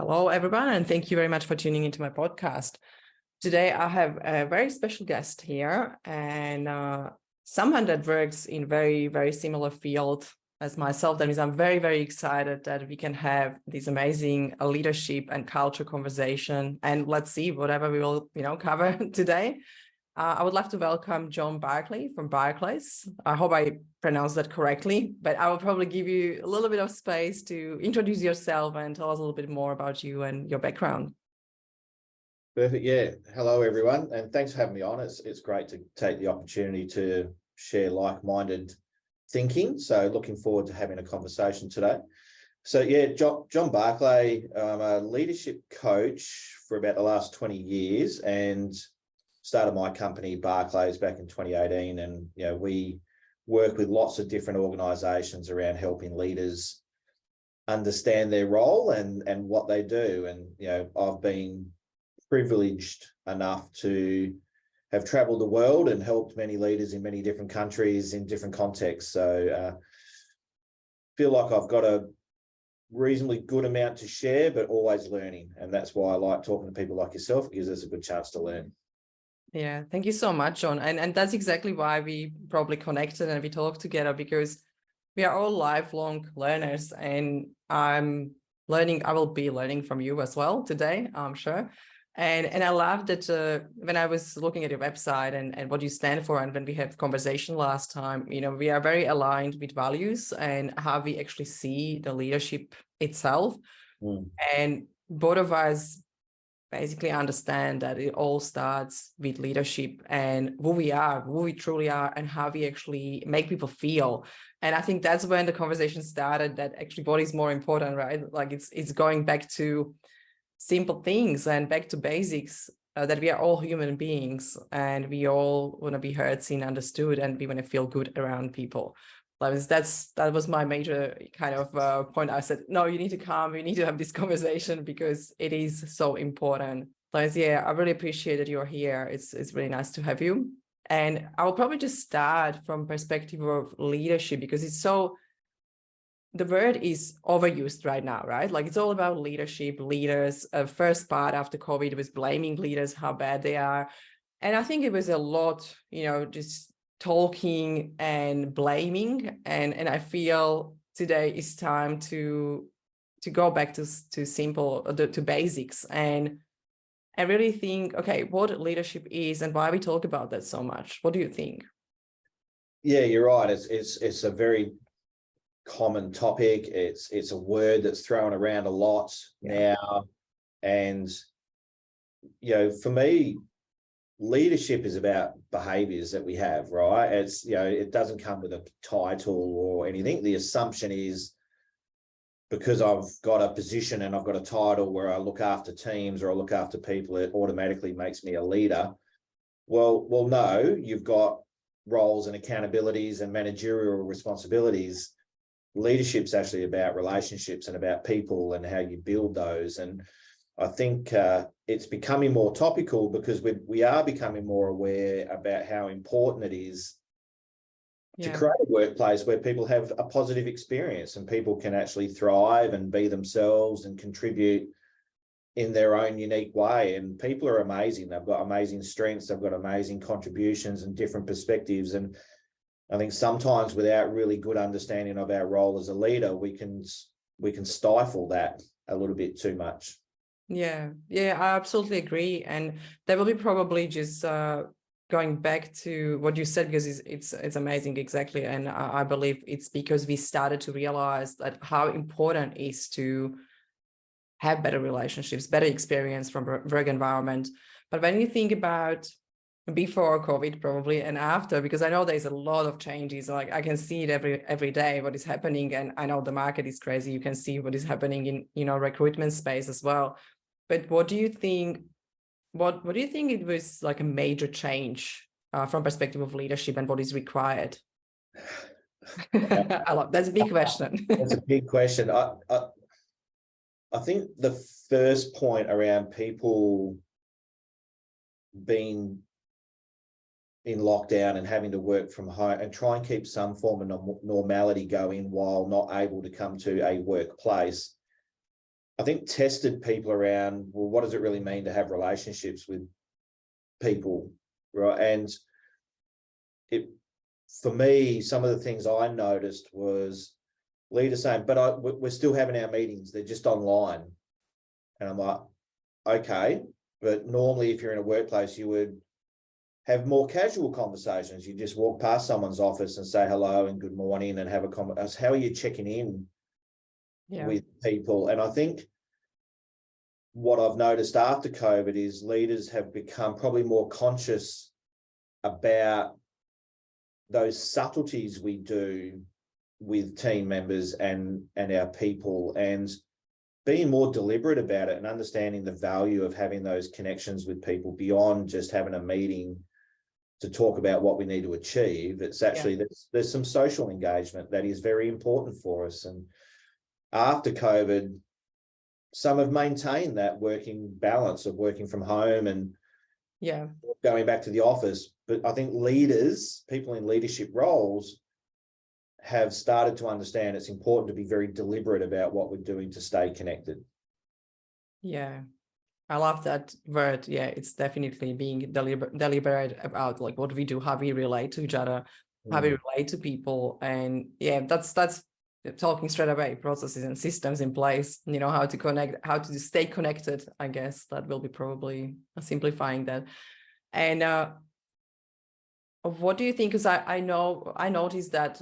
Hello, everyone, and thank you very much for tuning into my podcast. Today, I have a very special guest here, and someone that works in very, very similar field as myself. That means I'm very, very excited that we can have this amazing leadership and culture conversation. And let's see whatever we will, cover today. I would love to welcome John Barclay from Barclayss. I hope I pronounced that correctly, but I will probably give you a little bit of space to introduce yourself and tell us a little bit more about you and your background. Perfect. Yeah. Hello, everyone. And thanks for having me on. It's great to take the opportunity to share like-minded thinking. So looking forward to having a conversation today. So yeah, John Barclay, I'm a leadership coach for about the last 20 years and started my company Barclayss back in 2018. And, we work with lots of different organizations around helping leaders understand their role and what they do. And, I've been privileged enough to have traveled the world and helped many leaders in many different countries in different contexts. So feel like I've got a reasonably good amount to share, but always learning. And that's why I like talking to people like yourself. It gives us a good chance to learn. Yeah, thank you so much, John. And that's exactly why we probably connected and we talk together, because we are all lifelong learners, and I will be learning from you as well today, I'm sure. And I love that when I was looking at your website and what you stand for, and when we had conversation last time, we are very aligned with values and how we actually see the leadership itself. And both of us basically understand that it all starts with leadership and who we truly are, and how we actually make people feel. And I think that's when the conversation started, that actually what is more important, right? Like it's going back to simple things and back to basics, that we are all human beings and we all want to be heard, seen, understood, and we want to feel good around people. That was my major kind of point. I said, no, you need to come, we need to have this conversation because it is so important. Yeah, I really appreciate that you're here. It's really nice to have you. And I'll probably just start from perspective of leadership, because the word is overused right now, right? Like it's all about leadership, leaders. First part after COVID was blaming leaders, how bad they are. And I think it was a lot, just talking and blaming. And I feel today is time to go back to simple, to basics, and really think, okay, what leadership is and why we talk about that so much. What do you think? Yeah, you're right. It's a very common topic. It's a word that's thrown around a lot now. And, for me, leadership is about behaviors that we have, right? It doesn't come with a title or anything. The assumption is because I've got a position and I've got a title where I look after teams or I look after people, it automatically makes me a leader. Well, no, you've got roles and accountabilities and managerial responsibilities. Leadership's actually about relationships and about people and how you build those. And I think it's becoming more topical because we are becoming more aware about how important it is to create a workplace where people have a positive experience and people can actually thrive and be themselves and contribute in their own unique way. And people are amazing. They've got amazing strengths. They've got amazing contributions and different perspectives. And I think sometimes without really good understanding of our role as a leader, we can stifle that a little bit too much. Yeah, I absolutely agree. And that will be probably just going back to what you said, because it's amazing. Exactly. And I believe it's because we started to realize that how important it is to have better relationships, better experience from work environment. But when you think about before COVID probably and after, because I know there's a lot of changes, like I can see it every day what is happening, and I know the market is crazy. You can see what is happening in recruitment space as well. But what do you think? What do you think it was like a major change from perspective of leadership and what is required? That's a big question. That's a big question. I think the first point around people being in lockdown and having to work from home and try and keep some form of normality going while not able to come to a workplace I think, tested people around, well, what does it really mean to have relationships with people, right? And for me, some of the things I noticed was leaders saying, but we're still having our meetings, they're just online. And I'm like, okay, but normally if you're in a workplace, you would have more casual conversations. You just walk past someone's office and say hello and good morning and have a conversation. How are you checking in with people? And I think what I've noticed after COVID is leaders have become probably more conscious about those subtleties we do with team members and our people, and being more deliberate about it and understanding the value of having those connections with people beyond just having a meeting to talk about what we need to achieve. It's actually, there's some social engagement that is very important for us. And after COVID, some have maintained that working balance of working from home and going back to the office. But I think leaders, people in leadership roles, have started to understand it's important to be very deliberate about what we're doing to stay connected. Yeah, I love that word. Yeah, it's definitely being deliberate about like what we do, how we relate to each other, how we relate to people. And yeah, that's talking straight away, processes and systems in place, you know, how to connect, how to stay connected. I guess that will be probably simplifying that. And what do you think? Because I noticed that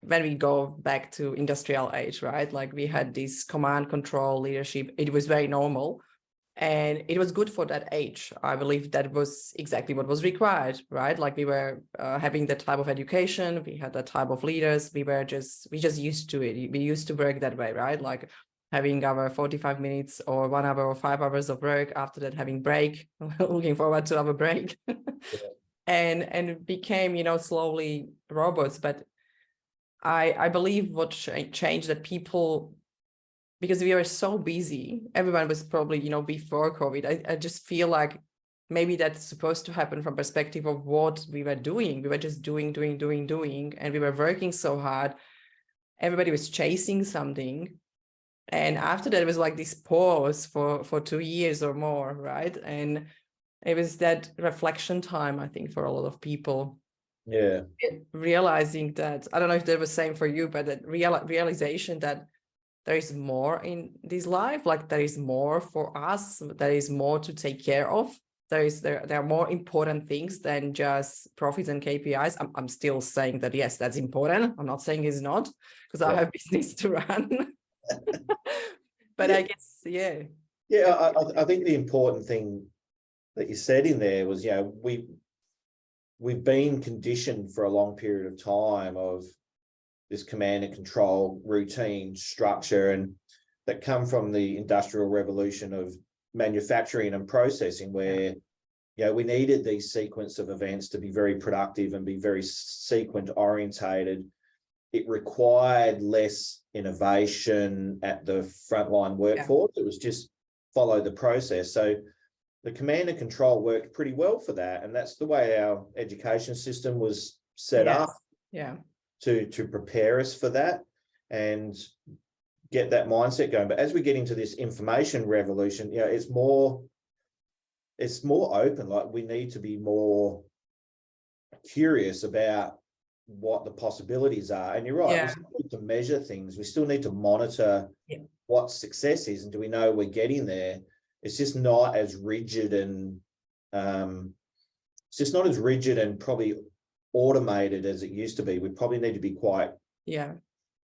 when we go back to industrial age, right? Like we had this command control leadership. It was very normal. And it was good for that age. I believe that was exactly what was required, right? Like we were having that type of education. We had that type of leaders. We just used to it. We used to work that way, right? Like having our 45 minutes or 1 hour or 5 hours of work, after that having break, looking forward to our break. And it became, you know, slowly robots. But I believe what changed that people, because we were so busy, everyone was probably, you know, before COVID, I just feel like maybe that's supposed to happen from perspective of what we were doing. We were just doing, and we were working so hard. Everybody was chasing something. And after that, it was like this pause for 2 years or more, right? And it was that reflection time, I think, for a lot of people. Yeah. Realizing that, I don't know if that was same for you, but that realization that there is more in this life, like there is more for us, there is more to take care of. There are more important things than just profits and KPIs. I'm still saying that, yes, that's important. I'm not saying it's not, because I have business to run. But I guess, Yeah, I think the important thing that you said in there was, you know, we've been conditioned for a long period of time of this command and control routine structure, and that come from the industrial revolution of manufacturing and processing, where you know we needed these sequence of events to be very productive and be very sequence orientated. It required less innovation at the frontline workforce. It was just follow the process. So the command and control worked pretty well for that, and that's the way our education system was set up. To prepare us for that and get that mindset going. But as we get into this information revolution, you know, it's more open. Like we need to be more curious about what the possibilities are. And you're right, we still need to measure things. We still need to monitor what success is, and do we know we're getting there? It's just not as rigid and probably automated as it used to be. We probably need to be quite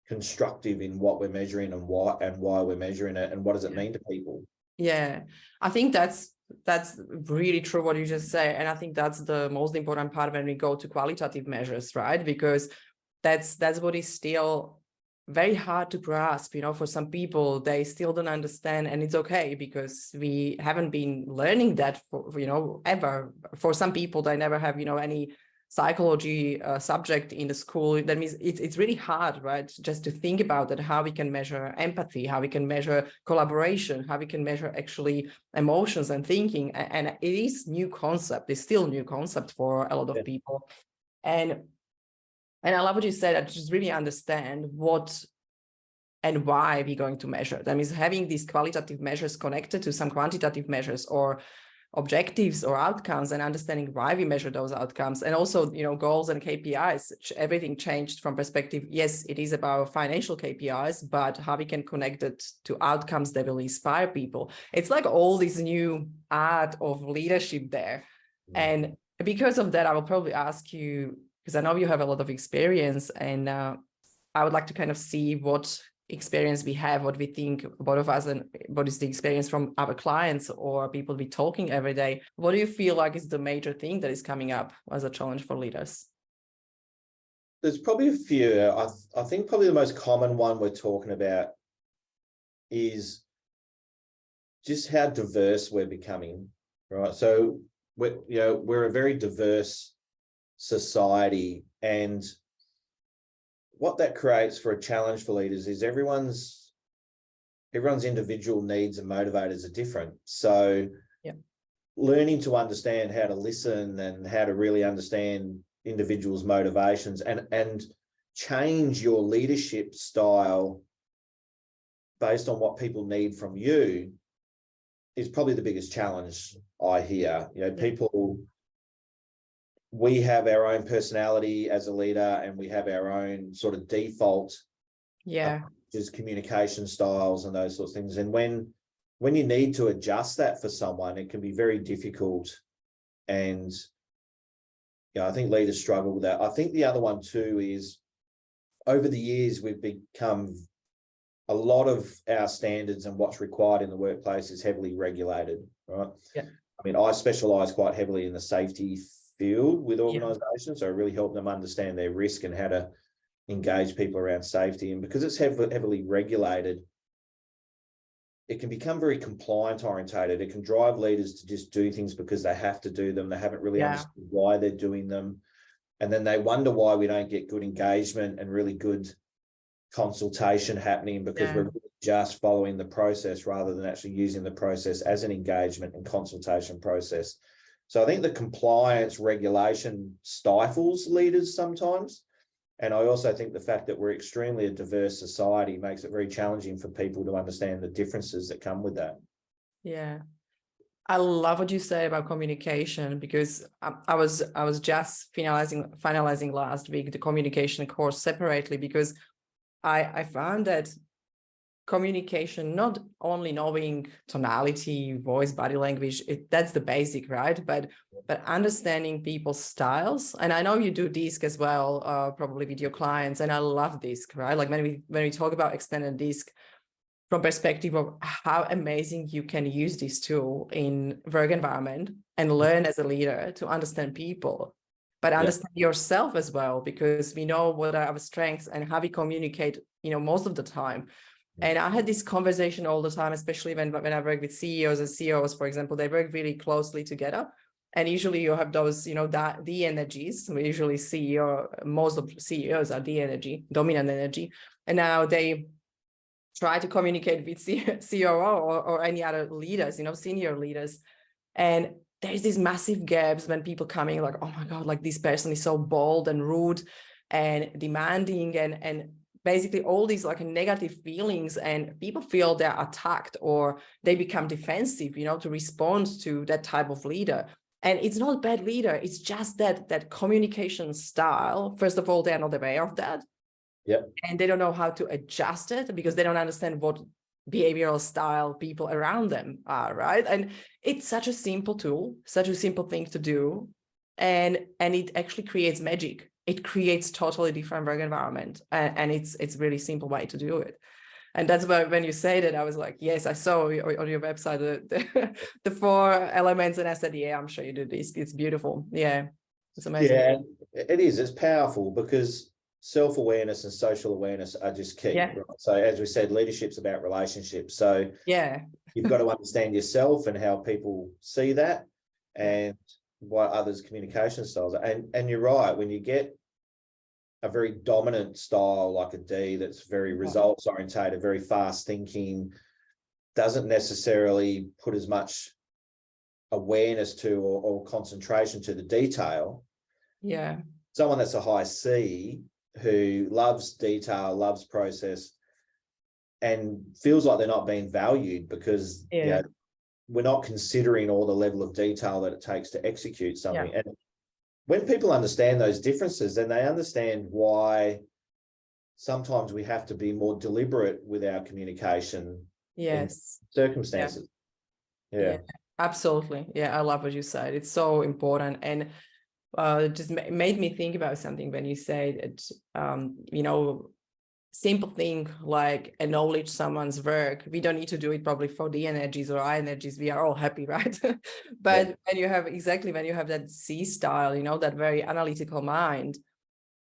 constructive in what we're measuring and why we're measuring it, and what does it mean to people. I think that's really true what you just say, and I think that's the most important part when we go to qualitative measures, right? Because that's what is still very hard to grasp, you know. For some people, they still don't understand, and it's okay, because we haven't been learning that for, you know, ever. For some people, they never have, you know, any psychology subject in the school. That means it's really hard, right? Just to think about that, how we can measure empathy, how we can measure collaboration, how we can measure actually emotions and thinking. And it is new concept. It's still new concept for a lot of people. And I love what you said. I just really understand what and why we're going to measure. That means having these qualitative measures connected to some quantitative measures or objectives or outcomes, and understanding why we measure those outcomes. And also, goals and KPIs, everything changed from perspective. Yes, it is about financial KPIs, but how we can connect it to outcomes that will inspire people. It's like all this new art of leadership there. And because of that, I will probably ask you, because I know you have a lot of experience, and I would like to kind of see what experience we have, what we think, both of us, and what is the experience from our clients or people we talking every day. What do you feel like is the major thing that is coming up as a challenge for leaders? There's probably a few. I think probably the most common one we're talking about is just how diverse we're becoming, right? So we're a very diverse society, and what that creates for a challenge for leaders is everyone's individual needs and motivators are different. So learning to understand how to listen and how to really understand individuals' motivations and change your leadership style based on what people need from you is probably the biggest challenge I hear. People, we have our own personality as a leader, and we have our own sort of default just communication styles and those sorts of things. And when you need to adjust that for someone, it can be very difficult. And I think leaders struggle with that. I think the other one too is, over the years, we've become, a lot of our standards and what's required in the workplace is heavily regulated, right? I mean, I specialize quite heavily in the safety field with organizations. So I really help them understand their risk and how to engage people around safety. And because it's heavily regulated, it can become very compliant orientated. It can drive leaders to just do things because they have to do them. They haven't really understood why they're doing them. And then they wonder why we don't get good engagement and really good consultation happening, because we're just following the process rather than actually using the process as an engagement and consultation process. So I think the compliance regulation stifles leaders sometimes. And I also think the fact that we're extremely a diverse society makes it very challenging for people to understand the differences that come with that. Yeah. I love what you say about communication, because I was just finalizing last week the communication course separately, because I found that communication, not only knowing tonality, voice, body language, that's the basic, right? But understanding people's styles. And I know you do DISC as well, probably with your clients. And I love DISC, right? Like when we talk about extended DISC, from perspective of how amazing you can use this tool in work environment and learn as a leader to understand people, but understand yourself as well, because we know what are our strengths and how we communicate, most of the time. And I had this conversation all the time, especially when I work with CEOs and CEOs, for example, they work really closely together. And usually you have those, the energies. So usually most of CEOs are the energy, dominant energy. And now they try to communicate with COO or any other leaders, senior leaders. And there's these massive gaps when people coming like, oh my God, like this person is so bold and rude and demanding and basically all these like negative feelings, and people feel they're attacked or they become defensive, to respond to that type of leader. And it's not a bad leader. It's just that communication style. First of all, they're not aware of that. And they don't know how to adjust it because they don't understand what behavioral style people around them are, right? And it's such a simple tool, such a simple thing to do. And it actually creates magic. It creates totally different work environment. And it's really simple way to do it. And that's why when you say that, I was like, yes, I saw on your website the 4 elements. And I said, yeah, I'm sure you do this. It's beautiful. Yeah, it's amazing. Yeah, it is. It's powerful because self-awareness and social awareness are just key. Right? So as we said, leadership's about relationships. So you've got to understand yourself and how people see that and what others' communication styles are. And you're right, when you get a very dominant style like a D that's very results orientated, very fast thinking, doesn't necessarily put as much awareness to or concentration to the detail. Someone that's a high C who loves detail, loves process, and feels like they're not being valued because you know, we're not considering all the level of detail that it takes to execute something. And when people understand those differences, then they understand why sometimes we have to be more deliberate with our communication in circumstances. Yeah, absolutely. Yeah, I love what you said. It's so important. And just made me think about something when you said that, you know, simple thing like acknowledge someone's work. We don't need to do it probably for the energies or I energies. We are all happy, right? But when you have that C style, you know, that very analytical mind,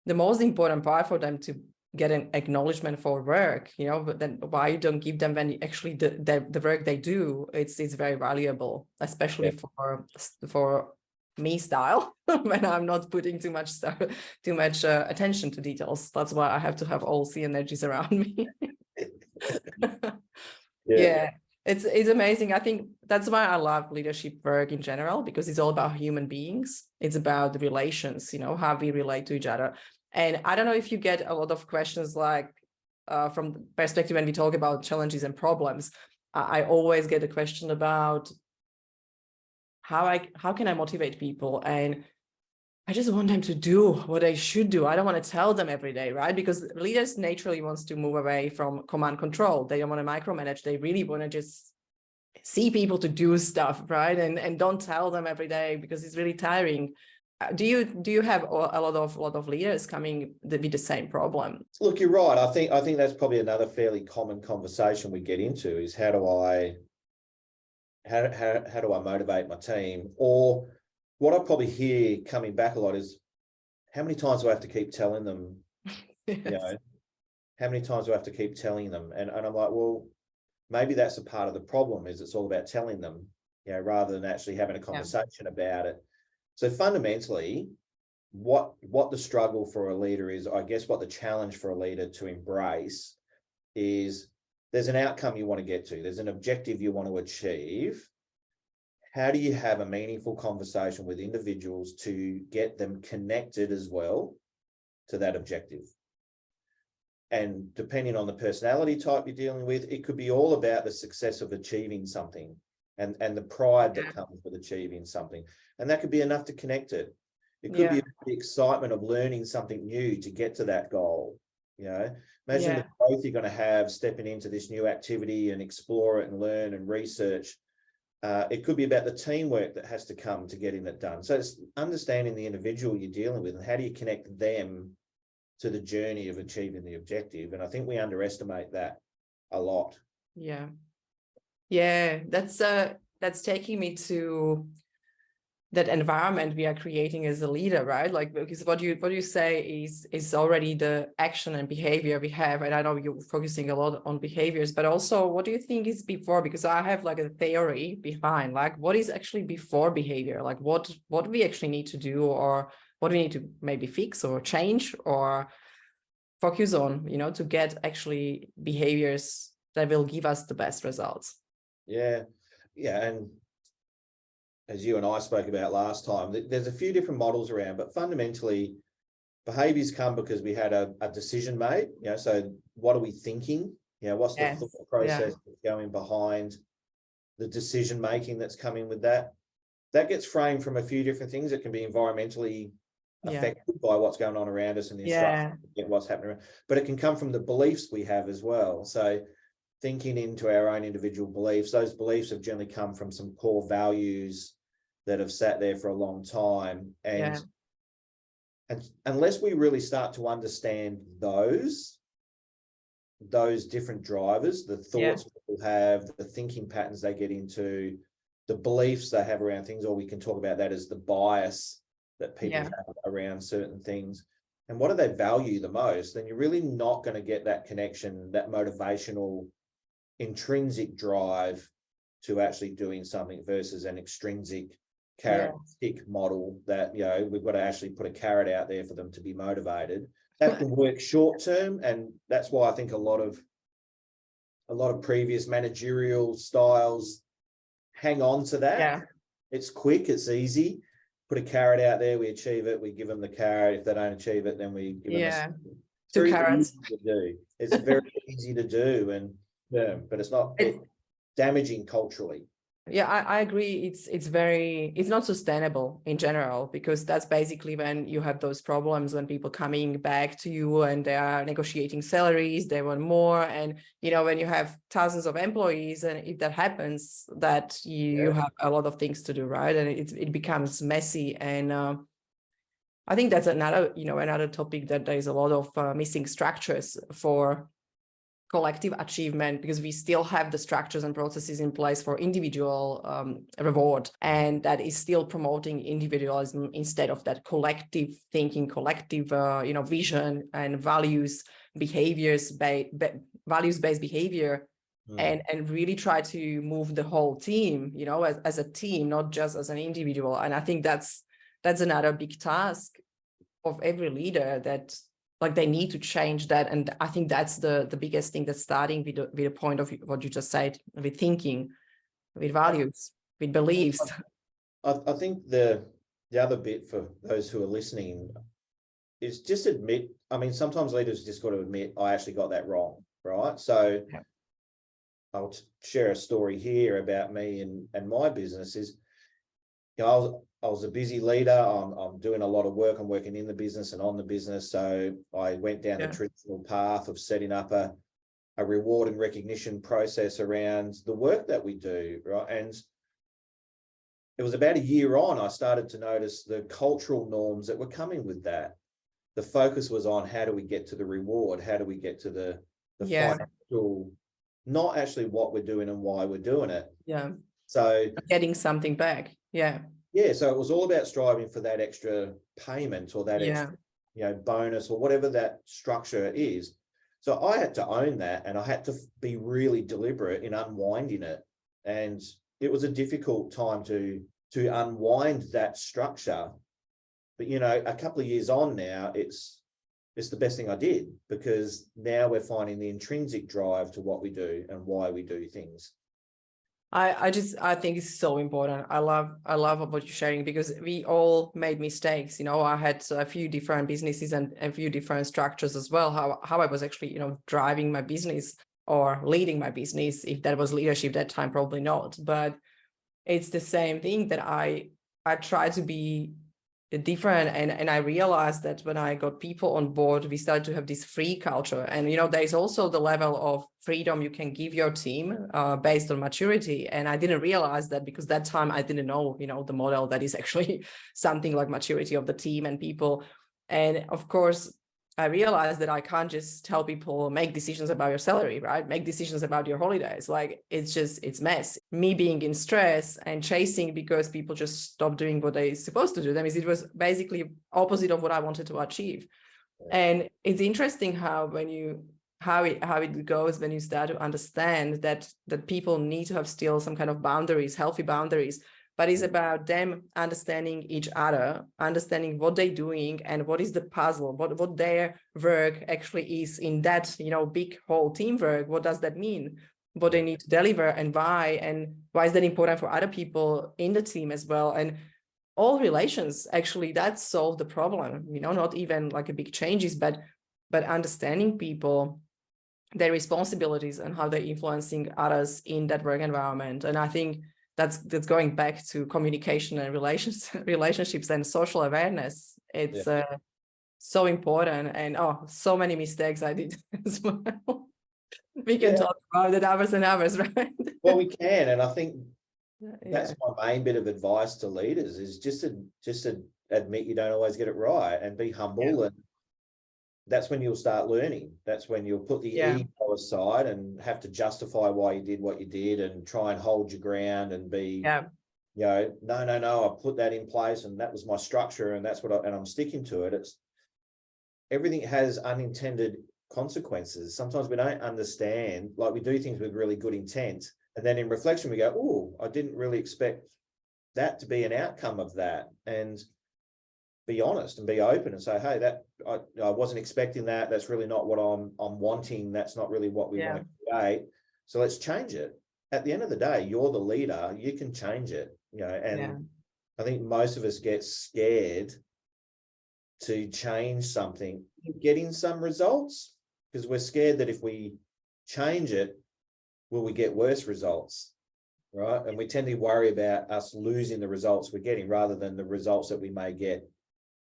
the most important part for them to get an acknowledgement for work, you know, but then why you don't give them when actually the work they do, it's very valuable, especially for me style when I'm not putting too much attention to details. That's why I have to have all C energies around me. It's amazing. I think that's why I love leadership work in general, because it's all about human beings. It's about the relations, you know, how we relate to each other. And I don't know if you get a lot of questions like from the perspective when we talk about challenges and problems. I always get a question about how can I motivate people? And I just want them to do what they should do. I don't want to tell them every day, right? Because leaders naturally wants to move away from command control. They don't want to micromanage. They really want to just see people to do stuff, right? And don't tell them every day because it's really tiring. Do you have a lot of leaders coming with the same problem? Look, you're right. I think that's probably another fairly common conversation we get into is how do I motivate my team? Or what I probably hear coming back a lot is how many times do I have to keep telling them, you know, how many times do I have to keep telling them? And I'm like, well, maybe that's a part of the problem is it's all about telling them, you know, rather than actually having a conversation about it. So fundamentally, what the struggle for a leader is, I guess what the challenge for a leader to embrace is there's an outcome you want to get to. There's an objective you want to achieve. How do you have a meaningful conversation with individuals to get them connected as well to that objective? And depending on the personality type you're dealing with, it could be all about the success of achieving something and the pride that comes with achieving something. And that could be enough to connect it. It could be the excitement of learning something new to get to that goal. You know, imagine the growth you're going to have stepping into this new activity and explore it and learn and research. It could be about the teamwork that has to come to getting it done. So it's understanding the individual you're dealing with and how do you connect them to the journey of achieving the objective. And I think we underestimate that a lot. That's taking me to that environment we are creating as a leader, right? Like, because what you say is already the action and behavior we have. And I know you're focusing a lot on behaviors, but also what do you think is before? Because I have like a theory behind like what is actually before behavior, like what we actually need to do or what we need to maybe fix or change or focus on, you know, to get actually behaviors that will give us the best results. And as you and I spoke about last time, there's a few different models around, but fundamentally behaviors come because we had a decision made, you know, so what are we thinking? You know, what's the thought process going behind the decision making that's coming with that? That gets framed from a few different things. It can be environmentally affected by what's going on around us and the instructions, what's happening around, but it can come from the beliefs we have as well. So thinking into our own individual beliefs, those beliefs have generally come from some core values that have sat there for a long time. And unless we really start to understand those different drivers, the thoughts people have, the thinking patterns they get into, the beliefs they have around things, or we can talk about that as the bias that people have around certain things. And what do they value the most? Then you're really not going to get that connection, that motivational, intrinsic drive to actually doing something versus an extrinsic carrot stick model that, you know, we've got to actually put a carrot out there for them to be motivated. That can work short term, and that's why I think a lot of previous managerial styles hang on to that. It's quick, it's easy. Put a carrot out there, we achieve it, we give them the carrot. If they don't achieve it, then we give them Two very carrots. easy to do. It's very easy to do, and yeah, but it's not damaging culturally. Yeah, I agree. It's not sustainable in general, because that's basically when you have those problems, when people coming back to you and they are negotiating salaries, they want more. And, when you have thousands of employees, and if that happens, that you have a lot of things to do, right? And it becomes messy. And I think that's another topic, that there is a lot of missing structures for collective achievement, because we still have the structures and processes in place for individual reward, and that is still promoting individualism instead of that collective thinking, collective vision and values-based behavior, and really try to move the whole team, as a team, not just as an individual. And I think that's another big task of every leader, that they need to change that. And I think that's the biggest thing, that's starting with the point of what you just said, with thinking, with values, with beliefs. I think the other bit for those who are listening is just admit, sometimes leaders just got to admit, I actually got that wrong, right? So I'll share a story here about me and my business is, I was a busy leader. I'm doing a lot of work. I'm working in the business and on the business. So I went down the traditional path of setting up a reward and recognition process around the work that we do, right? And it was about a year on, I started to notice the cultural norms that were coming with that. The focus was on, how do we get to the reward? How do we get to the financial, not actually what we're doing and why we're doing it. Yeah. So getting something back. Yeah. Yeah. So it was all about striving for that extra payment or that extra, bonus or whatever that structure is. So I had to own that, and I had to be really deliberate in unwinding it. And it was a difficult time to unwind that structure. But, a couple of years on now, it's the best thing I did, because now we're finding the intrinsic drive to what we do and why we do things. I think it's so important. I love what you're sharing, because we all made mistakes. I had a few different businesses and a few different structures as well. How I was actually, driving my business or leading my business. If that was leadership that time, probably not. But it's the same thing, that I try to be different, and I realized that when I got people on board, we started to have this free culture. And there's also the level of freedom you can give your team based on maturity. And I didn't realize that, because that time I didn't know the model that is actually something like maturity of the team and people. And of course I realized that I can't just tell people, make decisions about your salary, right? Make decisions about your holidays. It's mess. Me being in stress and chasing because people just stop doing what they're supposed to do. That means it was basically opposite of what I wanted to achieve. Yeah. And it's interesting how it goes when you start to understand that people need to have still some kind of boundaries, healthy boundaries. But it's about them understanding each other, understanding what they're doing and what is the puzzle, what their work actually is in that, big whole teamwork. What does that mean? What they need to deliver and why is that important for other people in the team as well? And all relations, actually, that solve the problem, not even like a big changes, but understanding people, their responsibilities and how they're influencing others in that work environment. And I think that's going back to communication and relationships and social awareness. It's so important. And so many mistakes I did as well. We can talk about it hours and hours, right? Well, we can, and I think that's my main bit of advice to leaders is just to admit you don't always get it right, and be humble. And that's when you'll start learning. That's when you'll put the ego aside and have to justify why you did what you did, and try and hold your ground and be, no, I put that in place and that was my structure and that's what I'm sticking to it. It's everything has unintended consequences. Sometimes we don't understand, like we do things with really good intent, and then in reflection we go, oh, I didn't really expect that to be an outcome of that. And be honest and be open and say, hey, that I wasn't expecting that. That's really not what I'm wanting. That's not really what we want to create. So let's change it. At the end of the day, you're the leader. You can change it, and I think most of us get scared to change something, getting some results, because we're scared that if we change it, will we get worse results, right? And we tend to worry about us losing the results we're getting rather than the results that we may get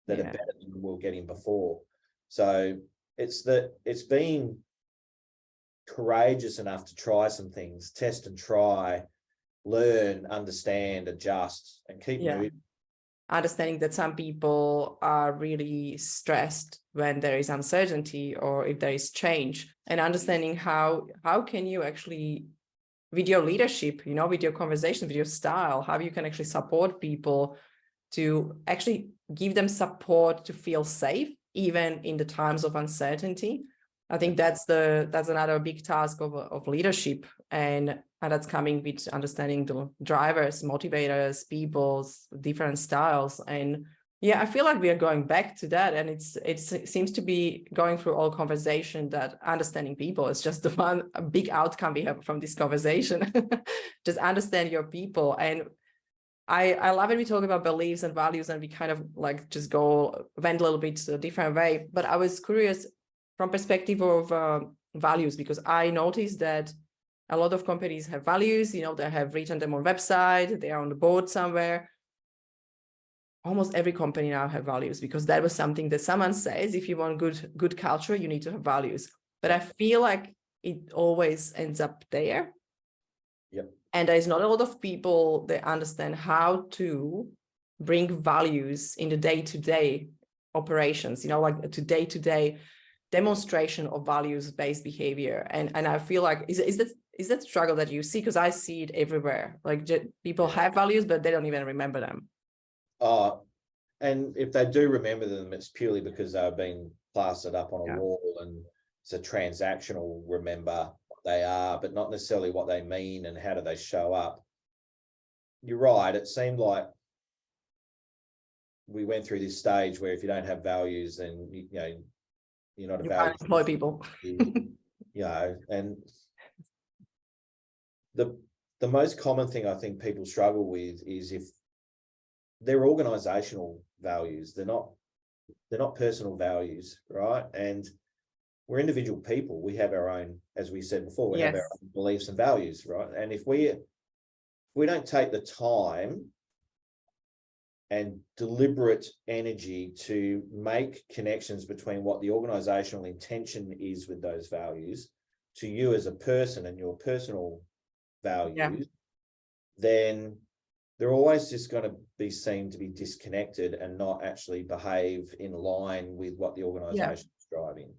that are better than we were getting before. So it's being courageous enough to try some things, test and try, learn, understand, adjust, and keep moving. Understanding that some people are really stressed when there is uncertainty or if there is change, and understanding how can you actually, with your leadership, with your conversation, with your style, how you can actually support people to actually give them support to feel safe even in the times of uncertainty. I think that's another big task of leadership, and that's coming with understanding the drivers, motivators, people's different styles. And yeah, I feel like we are going back to that, and it seems to be going through all conversation that understanding people is just the one big outcome we have from this conversation. Just understand your people. And I love it. We talk about beliefs and values, and we kind of like just went a little bit a different way. But I was curious from perspective of values, because I noticed that a lot of companies have values, they have written them on website, they are on the board somewhere. Almost every company now have values, because that was something that someone says, if you want good culture, you need to have values. But I feel like it always ends up there. Yep. And there's not a lot of people that understand how to bring values in the day-to-day operations, like to day-to-day demonstration of values-based behavior. And I feel like is that struggle that you see? Because I see it everywhere. Like people have values, but they don't even remember them. And if they do remember them, it's purely because they've been plastered up on a wall, and it's a transactional remember what they are, but not necessarily what they mean and how do they show up. You're right. It seemed like we went through this stage where if you don't have values, then you're not a value. Can't employ people. And the most common thing I think people struggle with is if they're organizational values, they're not personal values, right? And we're individual people. We have our own, as we said before, we have our own beliefs and values, right? And if we don't take the time and deliberate energy to make connections between what the organizational intention is with those values to you as a person and your personal values, then they're always just going to be seen to be disconnected and not actually behave in line with what the organization is driving.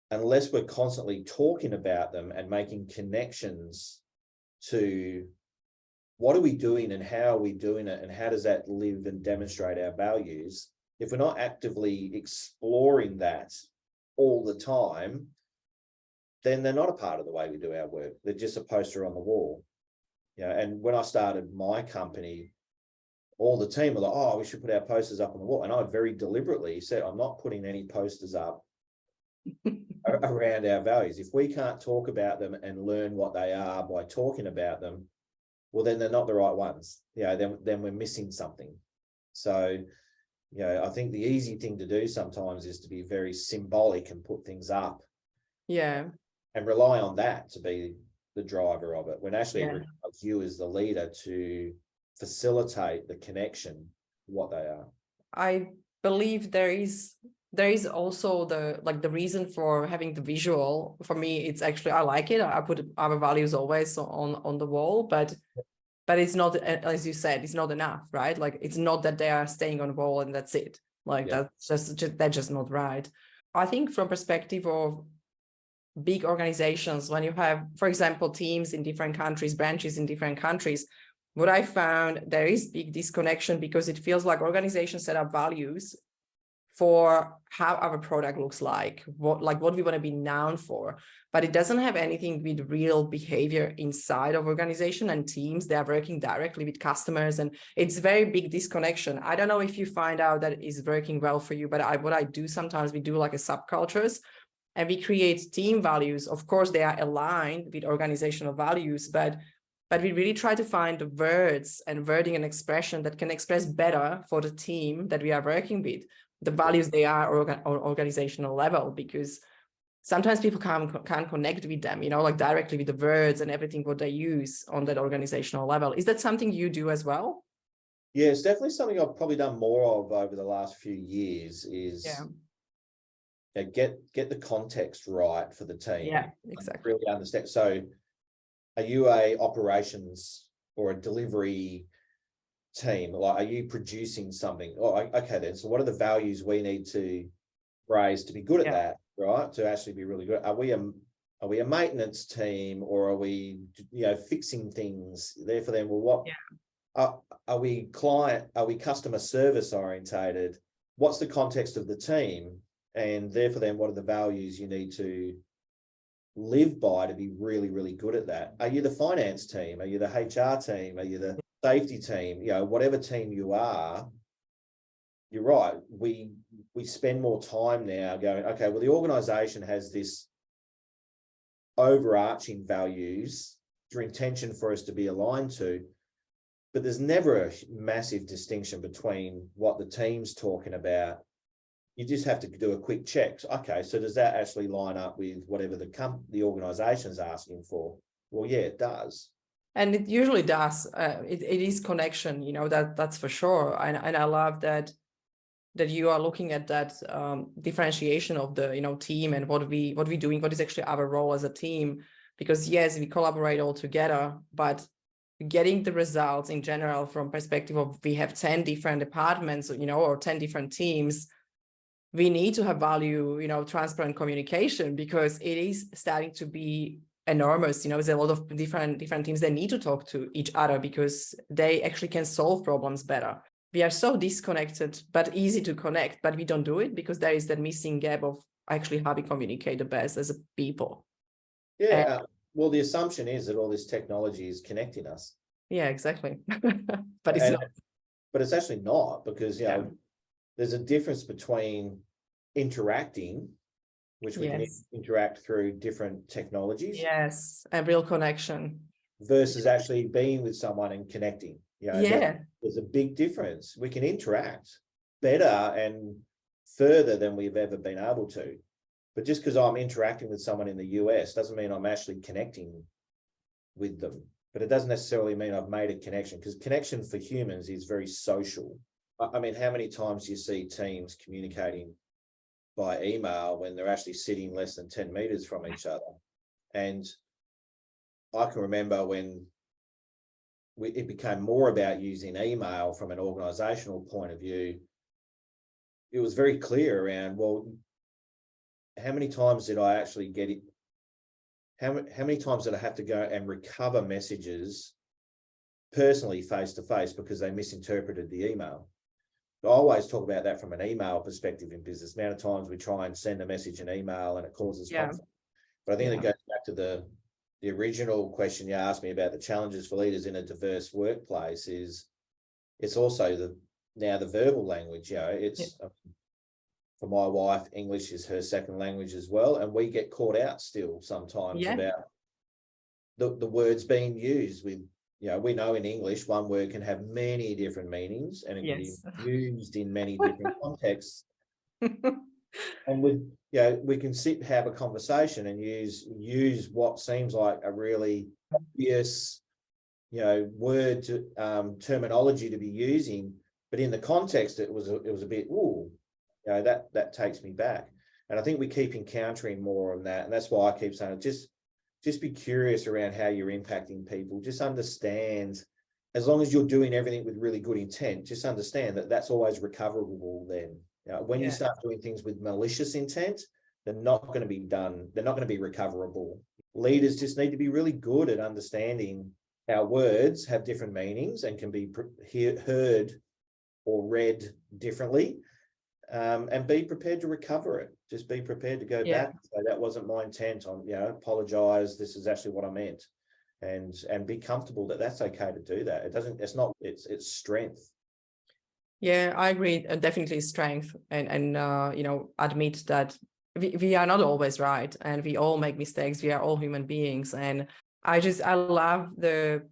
Unless we're constantly talking about them and making connections to what are we doing and how are we doing it and how does that live and demonstrate our values, if we're not actively exploring that all the time, then they're not a part of the way we do our work. They're just a poster on the wall. And when I started my company, all the team were like, oh, we should put our posters up on the wall. And I very deliberately said, I'm not putting any posters up around our values. If we can't talk about them and learn what they are by talking about them, well, then they're not the right ones. Then we're missing something. So, I think the easy thing to do sometimes is to be very symbolic and put things up. And rely on that to be the driver of it, when actually it requires you as the leader to facilitate the connection, what they are. I believe there is also the reason for having the visual. For me, it's actually, I like it. I put our values always on the wall, but it's not, as you said, it's not enough, right? Like, it's not that they are staying on the wall and that's it. Like that's just not right. I think from perspective of big organizations, when you have, for example, teams in different countries, branches in different countries, what I found, there is big disconnection, because it feels like organizations set up values for how our product looks like, what we want to be known for, but it doesn't have anything with real behavior inside of organization and teams. They are working directly with customers, and it's very big disconnection. I don't know if you find out that is working well for you, but what I do sometimes, we do like a subcultures, and we create team values. Of course, they are aligned with organizational values, but we really try to find the words and wording and expression that can express better for the team that we are working with. the values they are or organizational level, because sometimes people can't connect with them, like directly with the words and everything what they use on that organizational level. Is that something you do as well? Yeah, it's definitely something I've probably done more of over the last few years is get the context right for the team. Yeah, exactly. Really understand. So are you a operations or a delivery team? Like, are you producing something? Oh, okay then. So what are the values we need to raise to be good at that, right? To actually be really good. Are we a maintenance team, or are we, fixing things there for them? Well, what are we customer service orientated? What's the context of the team? And therefore then what are the values you need to live by to be really, really good at that? Are you the finance team? Are you the HR team? Are you the safety team? Whatever team you are, you're right. We spend more time now going, okay, well, the organization has this overarching values, your intention for us to be aligned to, but there's never a massive distinction between what the team's talking about. You just have to do a quick check. Okay, so does that actually line up with whatever the organization's asking for? Well, yeah, it does. And it usually does. It is connection, that's for sure. And I love that you are looking at that differentiation of the team and what we doing, what is actually our role as a team. Because yes, we collaborate all together, but getting the results in general from perspective of we have 10 different departments, or 10 different teams, we need to have value, transparent communication, because it is starting to be enormous. There's a lot of different teams that need to talk to each other because they actually can solve problems better. We are so disconnected, but easy to connect, but we don't do it because there is that missing gap of actually how we communicate the best as a people. Yeah. Well, the assumption is that all this technology is connecting us. Yeah, exactly. But it's not. But it's actually not, because there's a difference between interacting, which we can interact through different technologies. Yes, a real connection. Versus actually being with someone and connecting. There's a big difference. We can interact better and further than we've ever been able to. But just because I'm interacting with someone in the US doesn't mean I'm actually connecting with them. But it doesn't necessarily mean I've made a connection, because connection for humans is very social. I mean, how many times do you see teams communicating by email when they're actually sitting less than 10 meters from each other? And I can remember when it became more about using email from an organizational point of view. It was very clear around, well, how many times did I actually get it? How many times did I have to go and recover messages personally face to face because they misinterpreted the email? I always talk about that from an email perspective in business. The amount of times we try and send a message in email and it causes conflict. But I think it goes back to the original question you asked me about the challenges for leaders in a diverse workplace. It's also now the verbal language. For my wife, English is her second language as well, and we get caught out still sometimes about the words being used with. We know in English one word can have many different meanings and it can be used in many different contexts. And we can sit and have a conversation and use what seems like a really obvious, word terminology to be using, but in the context it was a bit, that takes me back. And I think we keep encountering more on that, and that's why I keep saying just be curious around how you're impacting people. Just understand, as long as you're doing everything with really good intent, just understand that that's always recoverable then. When you start doing things with malicious intent, they're not going to be done. They're not going to be recoverable. Leaders just need to be really good at understanding how words have different meanings and can be heard or read differently, and be prepared to recover it. Just be prepared to go back and say, that wasn't my intent. Apologize. This is actually what I meant. And be comfortable that that's okay to do that. It's strength. Yeah, I agree. Definitely strength, and admit that we are not always right, and we all make mistakes. We are all human beings, and I love the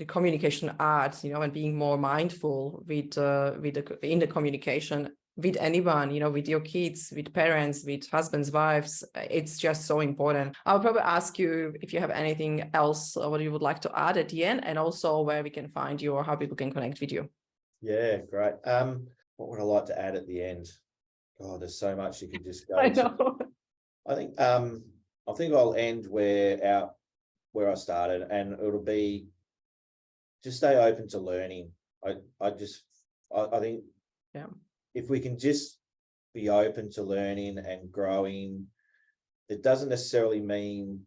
communication art, and being more mindful in the communication, with anyone, you know, with your kids, with parents, with husbands, wives. It's just so important. I'll probably ask you if you have anything else what you would like to add at the end, and also where we can find you or how people can connect with you. Yeah, great. What would I like to add at the end? Oh, there's so much you could just go I to. know. I think I'll end where I started, and it'll be just stay open to learning. I think if we can just be open to learning and growing, it doesn't necessarily mean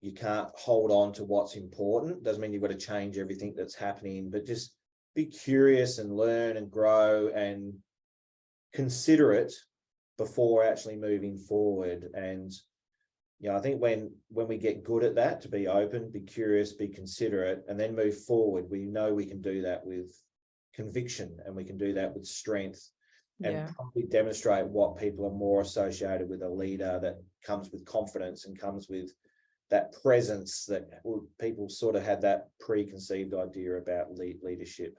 you can't hold on to what's important. It doesn't mean you've got to change everything that's happening, but just be curious and learn and grow and consider it before actually moving forward. And I think when we get good at that, to be open, be curious, be considerate, and then move forward, we know we can do that with conviction, and we can do that with strength, and probably demonstrate what people are more associated with a leader that comes with confidence and comes with that presence that people sort of had that preconceived idea about leadership.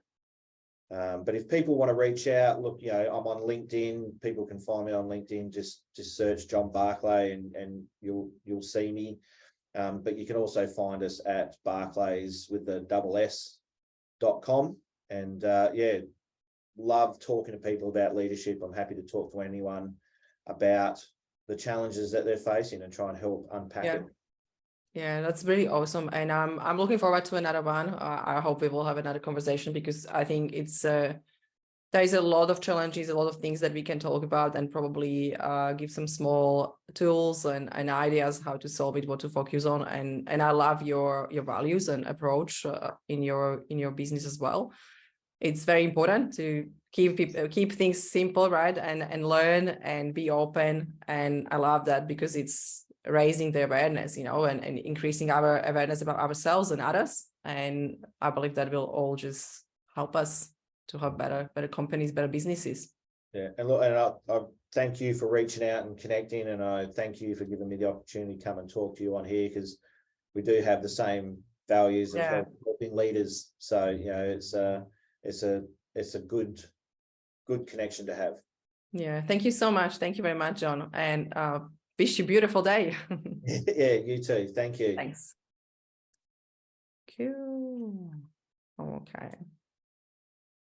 But if people want to reach out, look, I'm on LinkedIn. People can find me on LinkedIn. Just search John Barclay and you'll see me. But you can also find us at Barclayss with the SS.com. And love talking to people about leadership. I'm happy to talk to anyone about the challenges that they're facing and try and help unpack it. Yeah, that's really awesome. And I'm looking forward to another one. I hope we will have another conversation, because I think it's there is a lot of challenges, a lot of things that we can talk about, and probably give some small tools and ideas how to solve it, what to focus on. And I love your values and approach in your business as well. It's very important to keep things simple, right? And learn and be open. And I love that, because it's raising the awareness, and increasing our awareness about ourselves and others. And I believe that will all just help us to have better companies, better businesses. Yeah, and look, and I thank you for reaching out and connecting, and I thank you for giving me the opportunity to come and talk to you on here, because we do have the same values of helping leaders. So it's a good connection to have. Yeah, thank you so much. Thank you very much, John, and wish you a beautiful day. Yeah, you too. Thank you. Thanks. Cool. Okay.